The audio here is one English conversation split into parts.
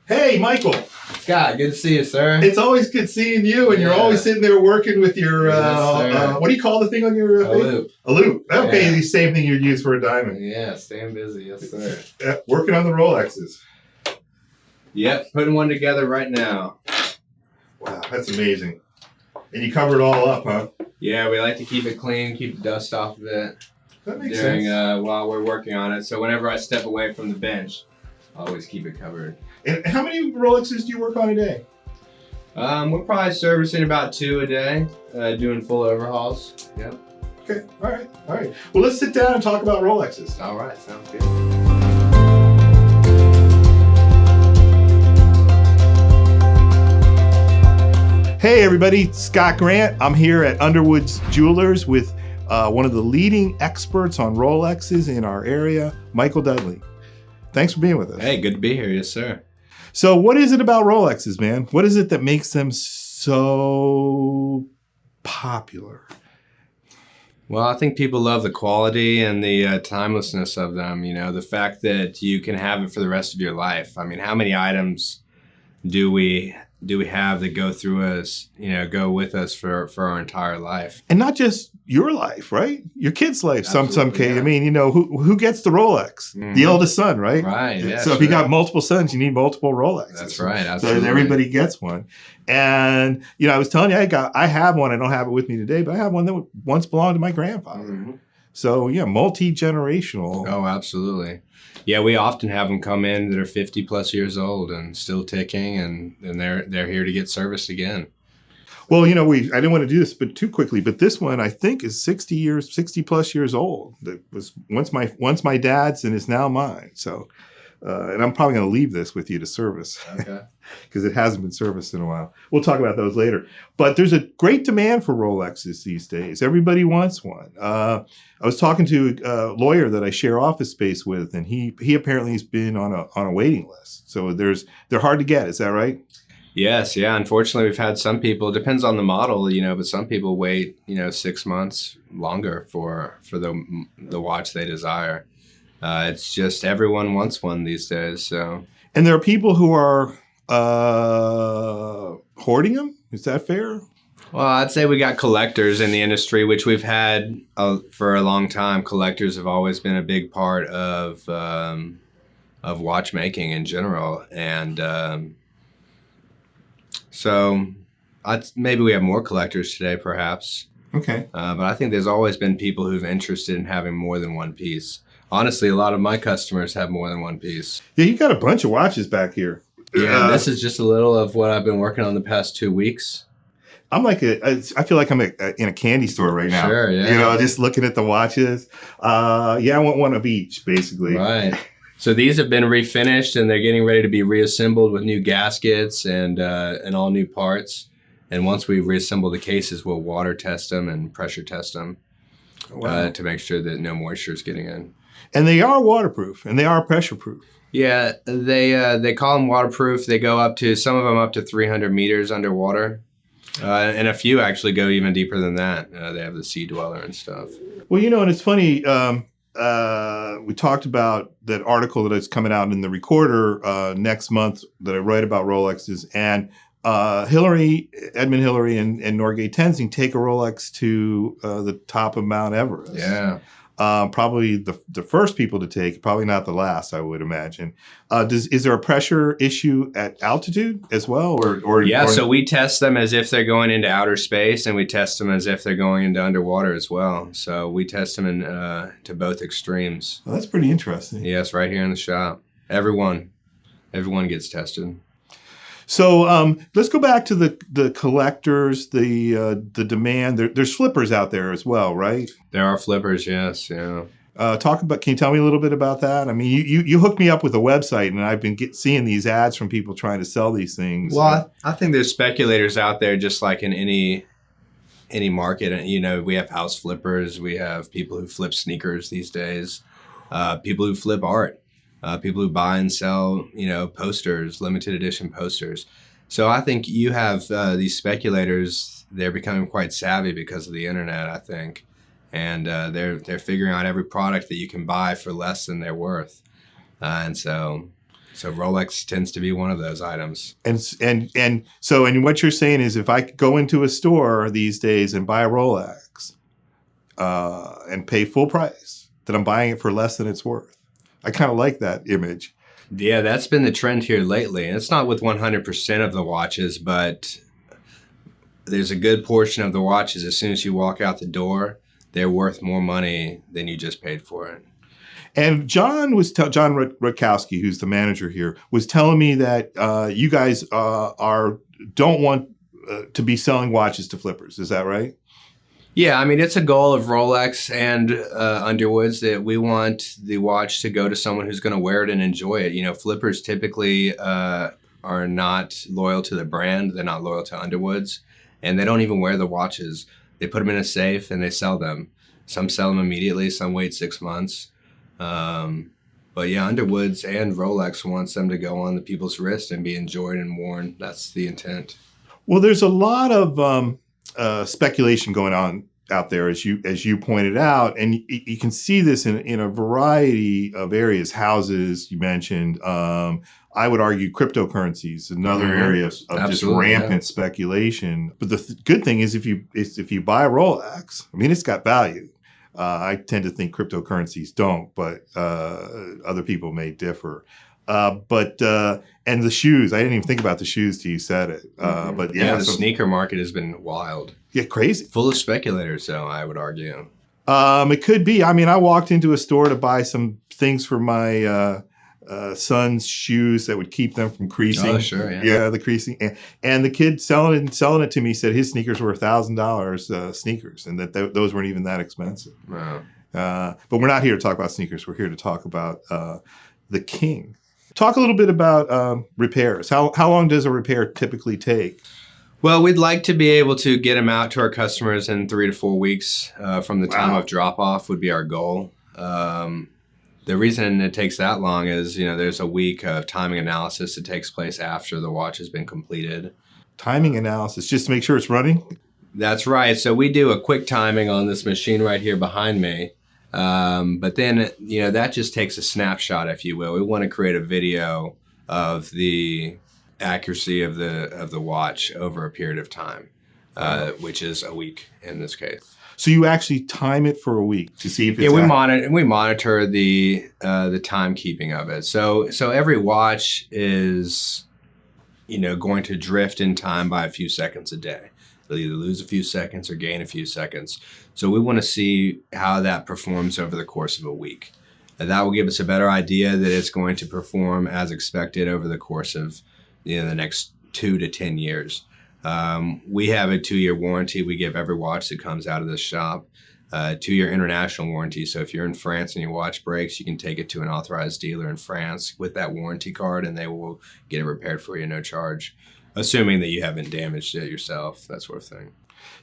Hey, Michael. Scott, good to see you, sir. It's always good seeing you, and you're always sitting there working with your, what do you call the thing on your A loop. A loop. Okay, Yeah. the same thing you'd use for a diamond. Yeah, staying busy, yes, sir. Working on the Rolexes. Yep, putting one together right now. Wow, that's amazing. And you cover it all up, huh? Yeah, we like to keep it clean, keep the dust off of it That makes sense. while we're working on it. So whenever I step away from the bench, I always keep it covered. And how many Rolexes do you work on a day? We're probably servicing about 2 a day, doing full overhauls. Yep. Okay, all right. Well, let's sit down and talk about Rolexes. All right, sounds good. Hey everybody, Scott Grant. I'm here at Underwood's Jewelers with one of the leading experts on Rolexes in our area, Michael Dudley. Thanks for being with us. Hey, good to be here, yes, sir. So what is it about Rolexes, man? What is it that makes them so popular? Well, I think people love the quality and the timelessness of them. You know, the fact that you can have it for the rest of your life. I mean, how many items do we have that go through us, go with us for our entire life? And not just your life, right? Your kid's life. Some case. Yeah. I mean, who gets the Rolex? Mm-hmm. The eldest son, right? Right. Yeah. So if you got multiple sons, you need multiple Rolexes. That's right. Absolutely. So everybody gets one. And I was telling you, I have one. I don't have it with me today, but I have one that once belonged to my grandfather. Mm-hmm. So yeah, multi-generational. Oh, absolutely. Yeah, we often have them come in that are 50 plus years old and still ticking, and they're here to get serviced again. Well, I didn't want to do this but too quickly, but this one I think is 60 plus years old. That was once my dad's and is now mine. So, and I'm probably going to leave this with you to service. Okay. Because it hasn't been serviced in a while. We'll talk about those later. But there's a great demand for Rolexes these days. Everybody wants one. I was talking to a lawyer that I share office space with, and he apparently has been on a waiting list. So they're hard to get. Is that right? Yes. Yeah. Unfortunately, we've had some people. It depends on the model, but some people wait 6 months longer for the watch they desire. It's just everyone wants one these days. So. And there are people who are hoarding them. Is that fair? Well, I'd say we got collectors in the industry, which we've had for a long time. Collectors have always been a big part of watchmaking in general, and so maybe we have more collectors today, perhaps. Okay. But I think there's always been people who've interested in having more than one piece. Honestly, a lot of my customers have more than one piece. Yeah, you got a bunch of watches back here. Yeah, this is just a little of what I've been working on the past 2 weeks. I feel like I'm in a candy store right now. Sure, yeah. Just looking at the watches. I want one of each, basically. Right. So these have been refinished, and they're getting ready to be reassembled with new gaskets and all new parts. And once we reassemble the cases, we'll water test them and pressure test them to make sure that no moisture is getting in. And they are waterproof, and they are pressure proof. Yeah, they call them waterproof. They go some of them up to 300 meters underwater. And a few actually go even deeper than that. They have the sea dweller and stuff. Well, and it's funny. We talked about that article that is coming out in the Recorder next month that I write about Rolexes, and Edmund Hillary and Norgay Tenzing take a Rolex to the top of Mount Everest. Yeah. Probably the first people to take, probably not the last, I would imagine. Is there a pressure issue at altitude as well? So we test them as if they're going into outer space, and we test them as if they're going into underwater as well. So we test them to both extremes. Well, that's pretty interesting. Yes, right here in the shop. Everyone gets tested. So let's go back to the collectors, the demand. There's flippers out there as well, right? There are flippers, yes, yeah. Can you tell me a little bit about that? I mean, you hooked me up with a website, and I've been seeing these ads from people trying to sell these things. Well, I think there's speculators out there, just like in any market. And we have house flippers, we have people who flip sneakers these days, people who flip art. People who buy and sell, posters, limited edition posters. So I think you have these speculators. They're becoming quite savvy because of the internet, I think, and they're figuring out every product that you can buy for less than they're worth. And so So Rolex tends to be one of those items. And what you're saying is, if I could go into a store these days and buy a Rolex and pay full price, that I'm buying it for less than it's worth. I kind of like that image. Yeah, that's been the trend here lately. And it's not with 100% of the watches, but there's a good portion of the watches, as soon as you walk out the door, they're worth more money than you just paid for it. And John Rutkowski, who's the manager here, was telling me that you guys don't want to be selling watches to flippers. Is that right? Yeah, I mean, it's a goal of Rolex and Underwoods that we want the watch to go to someone who's going to wear it and enjoy it. You know, flippers typically are not loyal to the brand. They're not loyal to Underwoods, and they don't even wear the watches. They put them in a safe and they sell them. Some sell them immediately. Some wait 6 months. But yeah, Underwoods and Rolex wants them to go on the people's wrist and be enjoyed and worn. That's the intent. Well, there's a lot of speculation going on out there, as you pointed out, and you can see this in a variety of areas. Houses, you mentioned. I would argue cryptocurrencies, another area of just rampant speculation. But the good thing is, if you buy a Rolex, I mean, it's got value. I tend to think cryptocurrencies don't, but other people may differ. And the shoes, I didn't even think about the shoes till you said it. But yeah, the sneaker market has been wild. Yeah, crazy. Full of speculators, though, I would argue. It could be. I mean, I walked into a store to buy some things for my son's shoes that would keep them from creasing. Oh, sure, yeah. Yeah, the creasing. And the kid selling it to me said his sneakers were $1,000 sneakers, and that those weren't even that expensive. Wow. But we're not here to talk about sneakers. We're here to talk about the King. Talk a little bit about repairs. How long does a repair typically take? Well, we'd like to be able to get them out to our customers in 3 to 4 weeks from the time of drop-off would be our goal. The reason it takes that long is, there's a week of timing analysis that takes place after the watch has been completed. Timing analysis, just to make sure it's running? That's right. So we do a quick timing on this machine right here behind me. But then, that just takes a snapshot, if you will. We want to create a video of the accuracy of the watch over a period of time, which is a week in this case. So you actually time it for a week to see if it's we monitor the timekeeping of it. So every watch is going to drift in time by a few seconds a day. They'll either lose a few seconds or gain a few seconds. So we want to see how that performs over the course of a week. And that will give us a better idea that it's going to perform as expected over the course of the next 2 to 10 years. We have a 2-year warranty. We give every watch that comes out of this shop a 2-year international warranty. So if you're in France and your watch breaks, you can take it to an authorized dealer in France with that warranty card, and they will get it repaired for you, no charge, assuming that you haven't damaged it yourself, that sort of thing.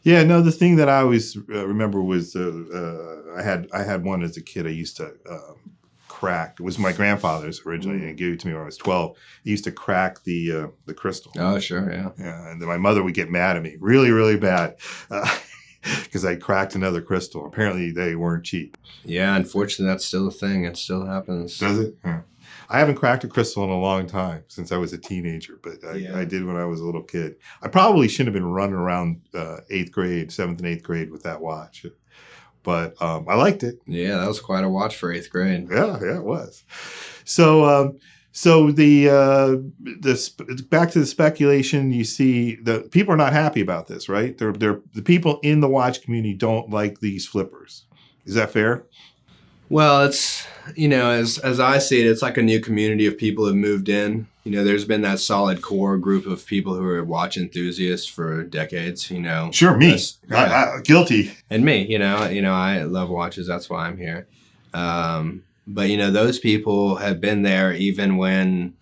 Yeah, no, the thing that I always remember was I had one as a kid I used to crack. It was my grandfather's originally, and he gave it to me when I was 12. He used to crack the crystal. Oh, sure, yeah. Yeah, and then my mother would get mad at me, really, really bad, because I cracked another crystal. Apparently, they weren't cheap. Yeah, unfortunately, that's still a thing. It still happens. Does it? Yeah. I haven't cracked a crystal in a long time, since I was a teenager, but I did when I was a little kid. I probably shouldn't have been running around 7th and 8th grade with that watch. But I liked it. Yeah, that was quite a watch for 8th grade. Yeah, it was. So the back to the speculation, you see the people are not happy about this, right? The people in the watch community don't like these flippers. Is that fair? Well, it's, as I see it, it's like a new community of people who've moved in. There's been that solid core group of people who are watch enthusiasts for decades, Sure, me. Guilty. And me, I love watches. That's why I'm here. But, those people have been there even when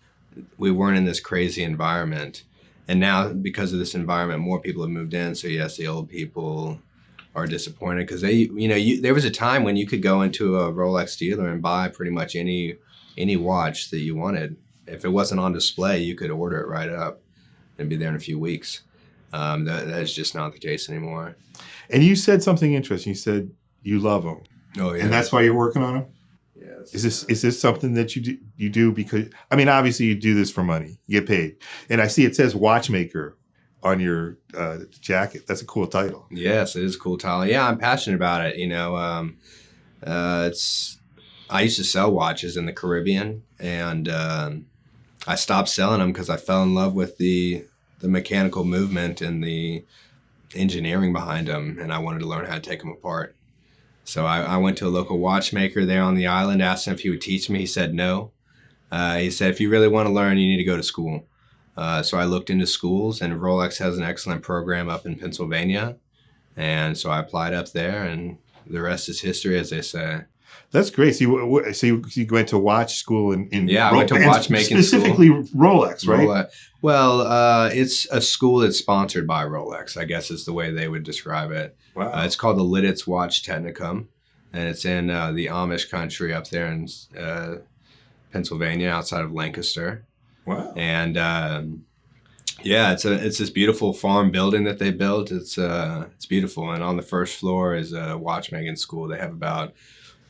we weren't in this crazy environment. And now, because of this environment, more people have moved in. So, yes, the old people are disappointed because there was a time when you could go into a Rolex dealer and buy pretty much any watch that you wanted. If it wasn't on display, you could order it right up and be there in a few weeks. That's just not the case anymore. And you said something interesting. You said you love them. Oh, yeah. And that's why you're working on them? Yeah. Yes. Is this something that you do because, I mean, obviously you do this for money, you get paid, and I see it says watchmaker on your jacket. That's a cool title. Yes, it is a cool title. Yeah, I'm passionate about it. It's I used to sell watches in the Caribbean, and I stopped selling them because I fell in love with the mechanical movement and the engineering behind them, and I wanted to learn how to take them apart. So I went to a local watchmaker there on the island, asked him if he would teach me. He said no. He said, if you really want to learn, you need to go to school. So I looked into schools, and Rolex has an excellent program up in Pennsylvania. And so I applied up there, and the rest is history, as they say. That's great. So you went to watch school in Yeah, I went to watchmaking specifically school. Rolex, right? Well, it's a school that's sponsored by Rolex, I guess is the way they would describe it. Wow. It's called the Lidditz Watch Technicum, and it's in the Amish country up there in Pennsylvania, outside of Lancaster. Wow. And yeah, it's this beautiful farm building that they built. It's beautiful, and on the first floor is a watchmaking school. They have about,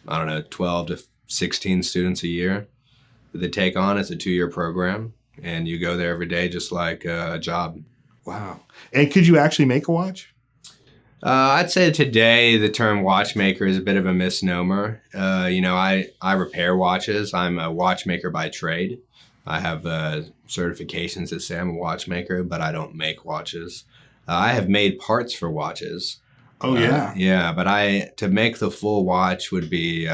I don't know, 12 to 16 students a year that they take on. It's a 2-year program, and you go there every day just like a job. Wow. And could you actually make a watch? I'd say today the term watchmaker is a bit of a misnomer. I repair watches. I'm a watchmaker by trade. I have certifications that say I'm a watchmaker, but I don't make watches. I have made parts for watches. Oh, yeah. Yeah, but to make the full watch would be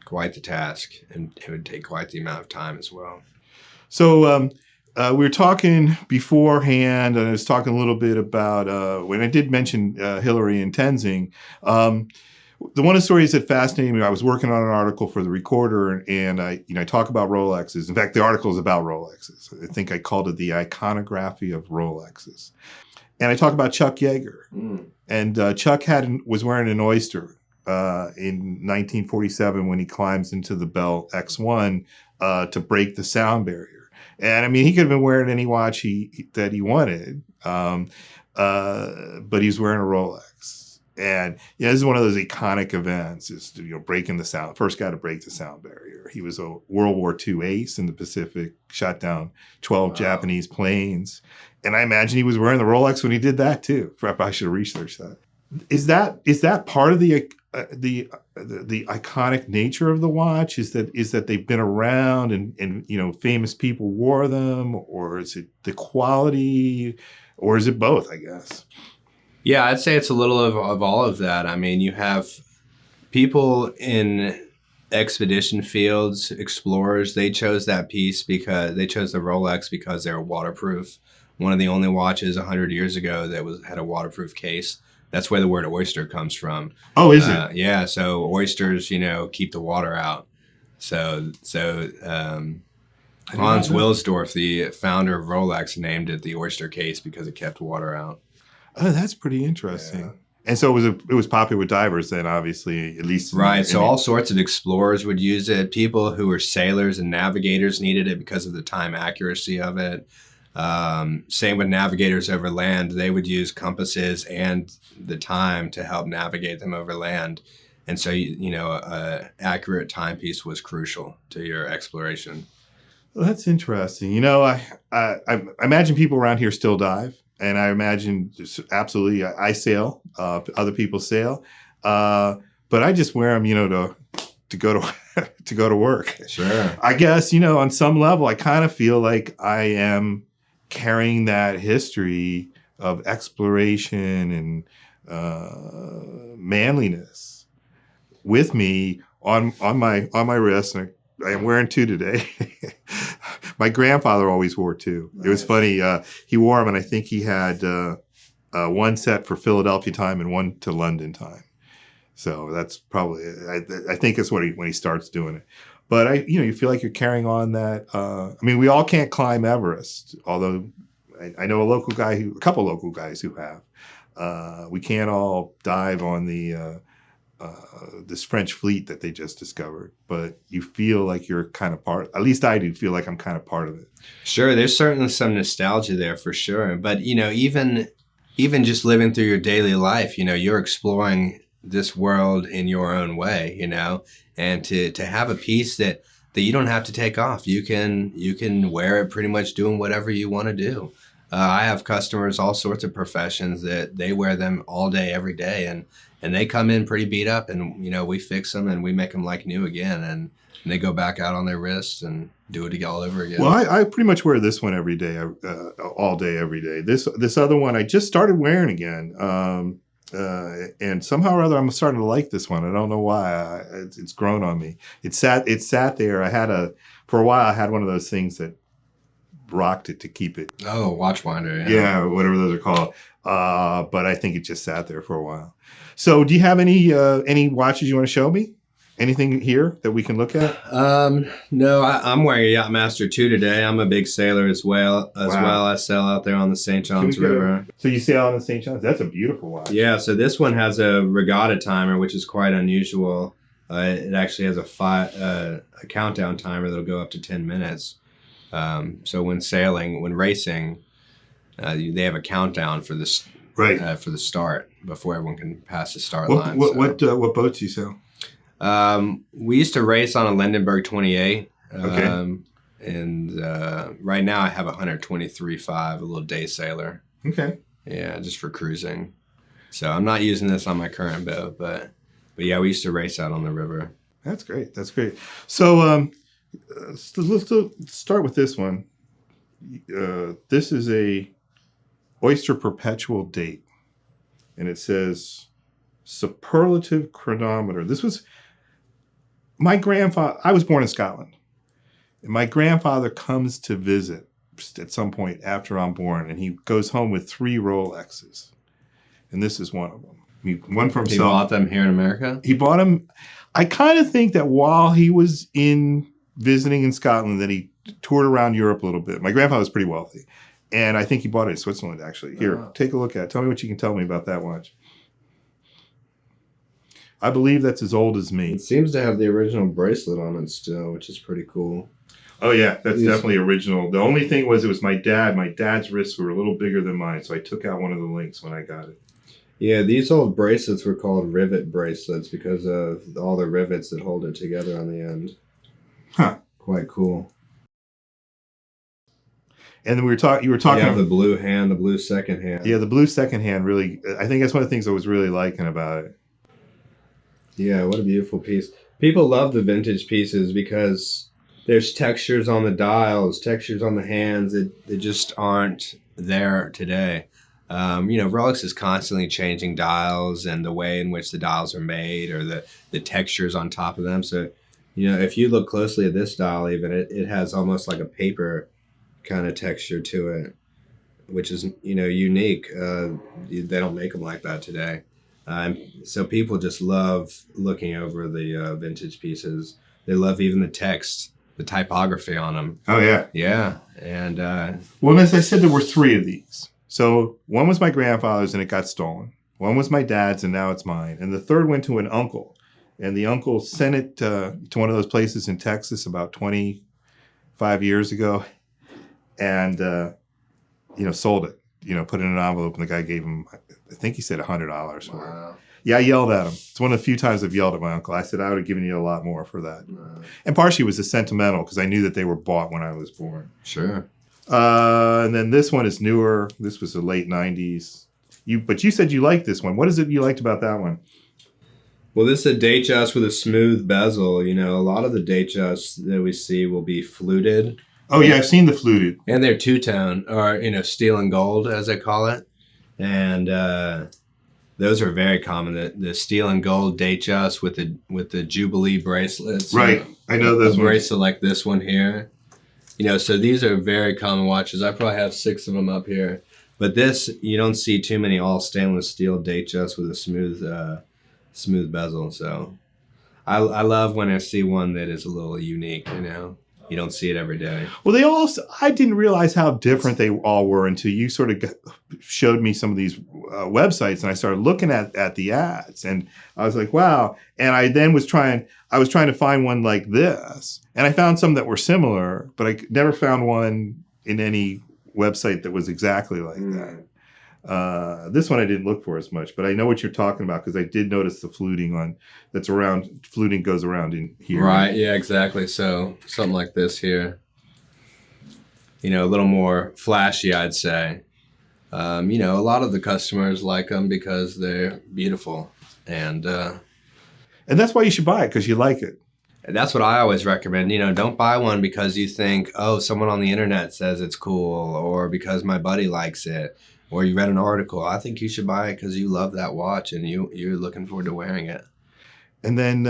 quite the task, and it would take quite the amount of time as well. So we were talking beforehand, and I was talking a little bit about when I did mention Hillary and Tenzing. One of the stories that fascinated me, I was working on an article for the Recorder, and I talk about Rolexes. In fact, the article is about Rolexes. I think I called it the iconography of Rolexes. And I talk about Chuck Yeager. Mm. And Chuck was wearing an Oyster in 1947 when he climbs into the Bell X1 to break the sound barrier. And I mean, he could have been wearing any watch that he wanted, but he's wearing a Rolex. And this is one of those iconic events. Is breaking the sound. First guy to break the sound barrier. He was a World War II ace in the Pacific. Shot down 12 Japanese planes. And I imagine he was wearing the Rolex when he did that too. I should have researched that. Is that part of the iconic nature of the watch? Is that they've been around and famous people wore them, or is it the quality, or is it both? I guess. Yeah, I'd say it's a little of all of that. I mean, you have people in expedition fields, explorers. They chose that piece because they chose the Rolex because they were waterproof. One of the only watches 100 years ago that had a waterproof case. That's where the word oyster comes from. Oh, is it? Yeah. So oysters, keep the water out. So Hans Wilsdorf, the founder of Rolex, named it the oyster case because it kept water out. Oh, that's pretty interesting. Yeah. And so it was popular with divers then, obviously, at least. Right. So all sorts of explorers would use it. People who were sailors and navigators needed it because of the time accuracy of it. Same with navigators over land. They would use compasses and the time to help navigate them over land. And so, accurate timepiece was crucial to your exploration. Well, that's interesting. I imagine people around here still dive. And I imagine absolutely I sail, other people sail, but I just wear them, to go to work. Sure. I guess on some level I kind of feel like I am carrying that history of exploration and manliness with me on my wrist. And I am wearing 2 today. My grandfather always wore 2. Nice. It was funny. He wore them, and I think he had one set for Philadelphia time and one to London time. So that's probably, I think it's when he starts doing it. But you feel like you're carrying on that. We all can't climb Everest, although I know a couple local guys who have. We can't all dive on this French fleet that they just discovered, but you feel like you're kind of part. At least I do feel like I'm kind of part of it. Sure, there's certainly some nostalgia there for sure. But even just living through your daily life, you're exploring this world in your own way, and to have a piece that you don't have to take off. You can wear it pretty much doing whatever you want to do. I have customers, all sorts of professions, that they wear them all day, every day, and they come in pretty beat up, and we fix them and we make them like new again, and they go back out on their wrists and do it all over again. Well, I pretty much wear this one every day, all day, every day. This other one I just started wearing again, and somehow or other I'm starting to like this one. I don't know why. It's grown on me. It sat there. For a while I had one of those things that rocked it to keep it. Oh, watch winder. Yeah, whatever those are called. But I think it just sat there for a while. So, do you have any watches you want to show me? Anything here that we can look at? No, I'm wearing a Yachtmaster 2 today. I'm a big sailor as well. Wow. I sail out there on the St. Johns River. So you sail on the St. Johns? That's a beautiful watch. Yeah, so this one has a regatta timer, which is quite unusual. It actually has a countdown timer that'll go up to 10 minutes. So when racing, they have a countdown for this for the start before everyone can pass the start line. What boats do you sail? We used to race on a Lindenberg 28. Okay. And right now I have a 123.5, a little day sailor. Okay. Yeah, just for cruising. So I'm not using this on my current boat, but yeah, we used to race out on the river. That's great. So let's start with this one. This is a Oyster Perpetual date, and it says superlative chronometer. This was my grandfather. I was born in Scotland, and my grandfather comes to visit at some point after I'm born, and he goes home with 3 Rolexes, and this is one of them. One for himself. He bought them here in America? He bought them. I kind of think that while he was visiting in Scotland, that he toured around Europe a little bit. My grandfather was pretty wealthy, and I think he bought it in Switzerland, actually. Here, take a look at it. Tell me what you can tell me about that watch. I believe that's as old as me. It seems to have the original bracelet on it still, which is pretty cool. Oh, yeah, that's definitely original. The only thing was it was my dad. My dad's wrists were a little bigger than mine, so I took out one of the links when I got it. Yeah, these old bracelets were called rivet bracelets because of all the rivets that hold it together on the end. Huh. Quite cool. And then you were talking. Yeah, the blue hand, the blue second hand. Yeah, the blue second hand really. I think that's one of the things I was really liking about it. Yeah, what a beautiful piece. People love the vintage pieces because there's textures on the dials, textures on the hands that just aren't there today. Rolex is constantly changing dials and the way in which the dials are made, or the textures on top of them. So, if you look closely at this dial, even it has almost like a paper kind of texture to it, which is unique. They don't make them like that today. So people just love looking over the vintage pieces. They love even the text, the typography on them. Oh yeah, yeah. And well, as I said, there were 3 of these. So one was my grandfather's and it got stolen. One was my dad's and now it's mine. And the third went to an uncle, and the uncle sent it to one of those places in Texas about 25 years ago, and sold it. Put it in an envelope, and the guy gave him, I think he said $100 for it. Yeah, I yelled at him. It's one of the few times I've yelled at my uncle. I said I would have given you a lot more for that. Wow. And partially it was a sentimental because I knew that they were bought when I was born. Sure. And then this one is newer. This was the late 90s. But you said you liked this one. What is it you liked about that one? Well, this is a Datejust with a smooth bezel. A lot of the Datejusts that we see will be fluted. Oh, yeah, I've seen the fluted. And they're two-tone, or, steel and gold, as they call it. And those are very common. The steel and gold Datejust with the Jubilee bracelets. Right. I know those ones. A bracelet like this one here. So these are very common watches. I probably have 6 of them up here. But this, you don't see too many all stainless steel Datejust with a smooth bezel. So I love when I see one that is a little unique, You don't see it every day. Well, I didn't realize how different they all were until you sort of showed me some of these websites, and I started looking at the ads, and I was like, wow. And I then was trying to find one like this, and I found some that were similar, but I never found one in any website that was exactly like that. This one I didn't look for as much, but I know what you're talking about because I did notice the fluting on that's around. Fluting goes around in here. Right. Yeah, exactly. So something like this here, a little more flashy, I'd say. A lot of the customers like them because they're beautiful. And that's why you should buy it, because you like it. That's what I always recommend. Don't buy one because you think, oh, someone on the internet says it's cool, or because my buddy likes it, or you read an article. I think you should buy it because you love that watch and you're looking forward to wearing it. And then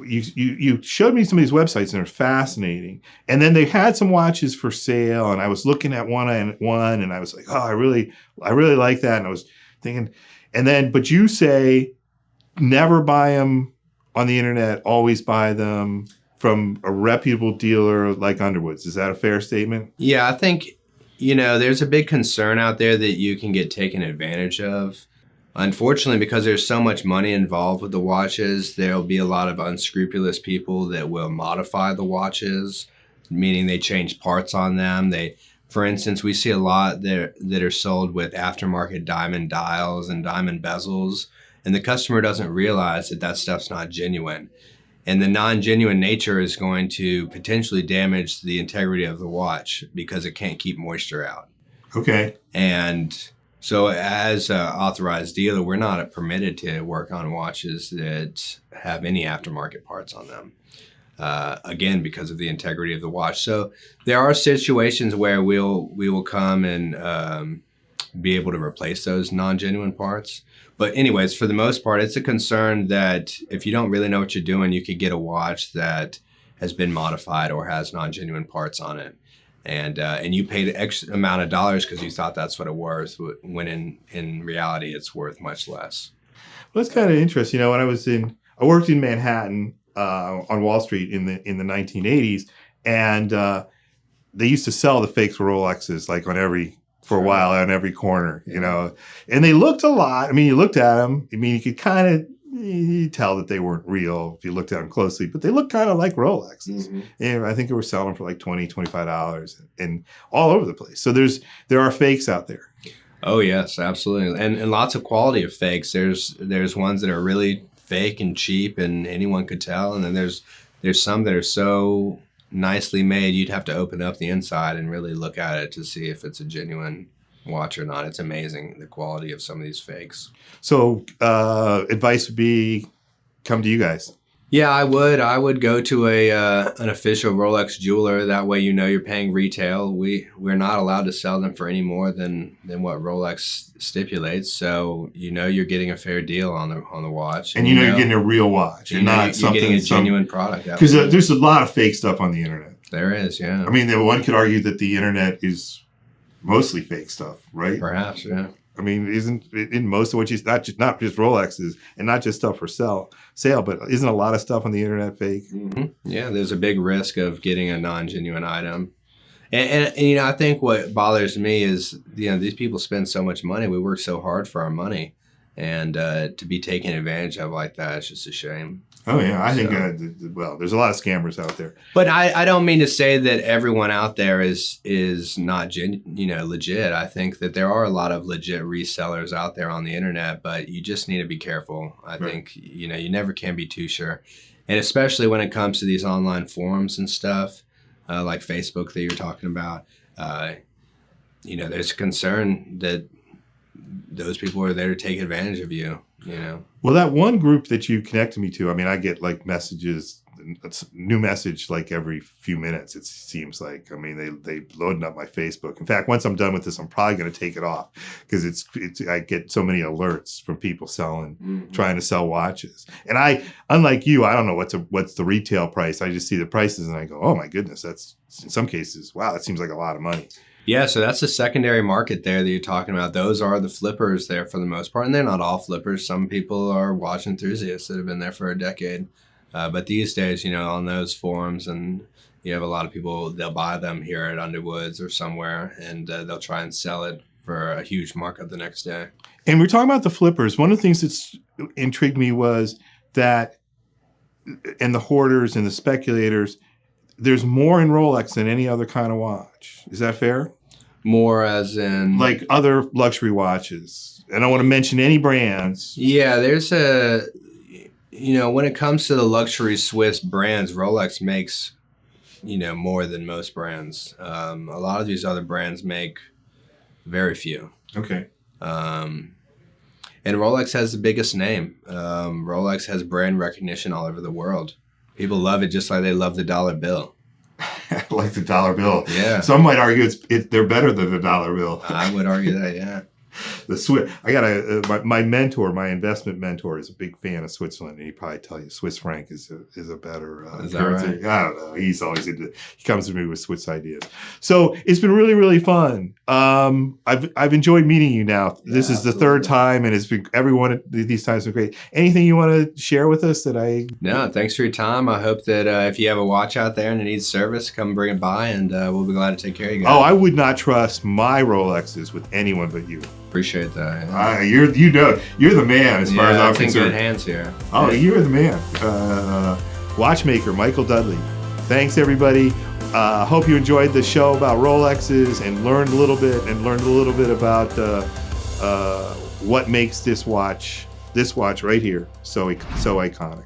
you showed me some of these websites and they're fascinating. And then they had some watches for sale, and I was looking at one and I was like, oh, I really like that. And I was thinking, but you say never buy them on the internet, always buy them from a reputable dealer like Underwood's. Is that a fair statement? Yeah, I think, there's a big concern out there that you can get taken advantage of. Unfortunately, because there's so much money involved with the watches, there'll be a lot of unscrupulous people that will modify the watches, meaning they change parts on them. For instance, we see a lot that are sold with aftermarket diamond dials and diamond bezels, and the customer doesn't realize that stuff's not genuine. And the non-genuine nature is going to potentially damage the integrity of the watch because it can't keep moisture out. Okay. And so as an authorized dealer, we're not permitted to work on watches that have any aftermarket parts on them. Again, because of the integrity of the watch. So there are situations where we will come and be able to replace those non-genuine parts. But anyways, for the most part, it's a concern that if you don't really know what you're doing, you could get a watch that has been modified or has non-genuine parts on it. And you paid an extra amount of dollars because you thought that's what it was, when in reality, it's worth much less. Well, that's kind of interesting. When I worked in Manhattan on Wall Street in the 1980s, and they used to sell the fake Rolexes like for a while on every corner, and they looked a lot. I mean, you looked at them. I mean, you could kind of tell that they weren't real if you looked at them closely, but they looked kind of like Rolexes. Mm-hmm. And I think they were selling for like $20, $25 and all over the place. So there are fakes out there. Oh yes, absolutely. And lots of quality of fakes. There's ones that are really fake and cheap and anyone could tell. And then there's some that are so nicely made you'd have to open up the inside and really look at it to see if it's a genuine watch or not. It's amazing, the quality of some of these fakes. So advice would be come to you guys. Yeah, I would go to an official Rolex jeweler. That way you're paying retail. We're not allowed to sell them for any more than what Rolex stipulates. So you're getting a fair deal on the watch. And you're getting a real watch. You're getting a genuine product. Because there's a lot of fake stuff on the internet. There is, yeah. I mean, one could argue that the internet is mostly fake stuff, right? Perhaps, yeah. I mean, isn't in most of what you not just Rolexes and not just stuff for sale, but isn't a lot of stuff on the internet fake? Mm-hmm. Yeah, there's a big risk of getting a non-genuine item, and I think what bothers me is these people spend so much money. We work so hard for our money, and to be taken advantage of like that is just a shame. Oh yeah, I think there's a lot of scammers out there. But I don't mean to say that everyone out there is not legit. I think that there are a lot of legit resellers out there on the internet, but you just need to be careful. I think you never can be too sure, and especially when it comes to these online forums and stuff like Facebook that you're talking about. There's a concern that those people are there to take advantage of you. Well, that one group that you connected me to, I mean, I get like messages, new message like every few minutes, it seems like. I mean, they loading up my Facebook. In fact, once I'm done with this, I'm probably going to take it off because I get so many alerts from people trying to sell watches. And unlike you, I don't know what's the retail price. I just see the prices and I go, oh my goodness, that's in some cases, wow, that seems like a lot of money. Yeah, so that's the secondary market there that you're talking about. Those are the flippers there for the most part. And they're not all flippers. Some people are watch enthusiasts that have been there for a decade. But these days, on those forums, and you have a lot of people, they'll buy them here at Underwood's or somewhere, and they'll try and sell it for a huge markup the next day. And we're talking about the flippers. One of the things that's intrigued me was that, and the hoarders and the speculators, there's more in Rolex than any other kind of watch. Is that fair? More as in like other luxury watches. I don't want to mention any brands. Yeah, there's a when it comes to the luxury Swiss brands, Rolex makes more than most brands. A lot of these other brands make very few. Okay. And Rolex has the biggest name. Rolex has brand recognition all over the world. People love it just like they love the dollar bill. Like the dollar bill. Yeah. Some might argue they're better than the dollar bill. I would argue that, yeah. The Swiss. I got my mentor, my investment mentor, is a big fan of Switzerland, and he'd probably tell you Swiss franc is a better Is that currency. right? I don't know. He's always he comes to me with Swiss ideas. So it's been really, really fun. I've enjoyed meeting you now. This is the third time, and it's been everyone. These times have been great. Anything you want to share with us that I? No, thanks for your time. I hope that if you have a watch out there and it needs service, come bring it by, and we'll be glad to take care of you guys. Oh, I would not trust my Rolexes with anyone but you. Appreciate that. Yeah. You're the man as far as I'm it's in concerned. good hands here. Oh, you're the man. Watchmaker Michael Dudley. Thanks, everybody. Hope you enjoyed the show about Rolexes and learned a little bit about what makes this watch right here so iconic.